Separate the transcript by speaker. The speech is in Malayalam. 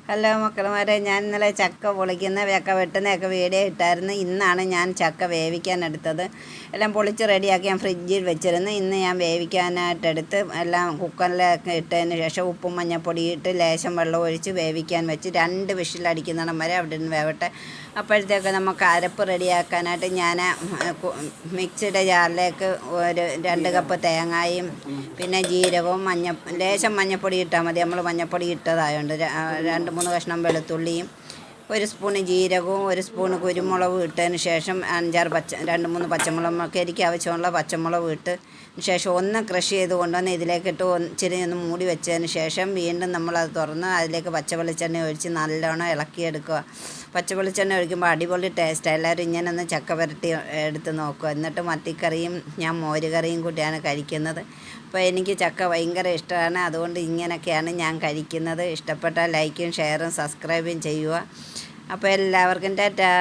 Speaker 1: ഹലോ മക്കളുമാരെ, ഞാൻ ഇന്നലെ ചക്ക പൊളിക്കുന്ന വെട്ടുന്നതൊക്കെ വീഡിയോ ഇട്ടായിരുന്നു. ഇന്നാണ് ഞാൻ ചക്ക വേവിക്കാൻ എടുത്തത്. എല്ലാം പൊളിച്ച് റെഡിയാക്കി ഞാൻ ഫ്രിഡ്ജിൽ വെച്ചിരുന്നു. ഇന്ന് ഞാൻ വേവിക്കാനായിട്ടെടുത്ത് എല്ലാം കുക്കറിലൊക്കെ ഇട്ടതിന് ശേഷം ഉപ്പും മഞ്ഞൾപ്പൊടി ഇട്ട് ലേശം വെള്ളം ഒഴിച്ച് വേവിക്കാൻ വെച്ച് 2 വിഷിലടിക്കുന്നിടം വരെ അവിടെ നിന്ന് വേവട്ടെ. അപ്പോഴത്തേക്ക് നമുക്ക് അരപ്പ് റെഡിയാക്കാനായിട്ട് ഞാൻ മിക്സിയുടെ ജാറിലേക്ക് ഒരു 2 കപ്പ് തേങ്ങയും പിന്നെ ജീരകവും ലേശം മഞ്ഞൾപ്പൊടി ഇട്ടാൽ മതി. നമ്മൾ മഞ്ഞൾപ്പൊടി ഇട്ടതായതുകൊണ്ട് 2-3 കഷ്ണം വെളുത്തുള്ളിയും 1 സ്പൂണ് ജീരകവും 1 സ്പൂണ് കുരുമുളകും ഇട്ടതിന് ശേഷം 2-3 പച്ചമുളകൊക്കെ എനിക്ക് ആവശ്യമുള്ള പച്ചമുളക് ഇട്ട് ശേഷം ഒന്ന് ക്രഷ് ചെയ്ത് കൊണ്ടുവന്ന് ഇതിലേക്കിട്ട് ഇച്ചിരി ഒന്ന് മൂടി വെച്ചതിന് ശേഷം വീണ്ടും നമ്മളത് തുറന്ന് അതിലേക്ക് പച്ചവെളിച്ചെണ്ണ ഒഴിച്ച് നല്ലോണം ഇളക്കിയെടുക്കുക. പച്ചവെളിച്ചെണ്ണ ഒഴിക്കുമ്പോൾ അടിപൊളി ടേസ്റ്റ്. എല്ലാവരും ഇങ്ങനെ ഒന്ന് ചക്ക പുരട്ടി എടുത്ത് നോക്കുക. എന്നിട്ട് മത്തിക്കറിയും ഞാൻ മോരുകറിയും കൂട്ടിയാണ് കഴിക്കുന്നത്. അപ്പോൾ എനിക്ക് ചക്ക ഭയങ്കര ഇഷ്ടമാണ്. അതുകൊണ്ട് ഇങ്ങനെയൊക്കെയാണ് ഞാൻ കഴിക്കുന്നത്. ഇഷ്ടപ്പെട്ടാൽ ലൈക്കും ഷെയറും സബ്സ്ക്രൈബും ചെയ്യുക. അപ്പോൾ എല്ലാവർക്കും ടാറ്റാ.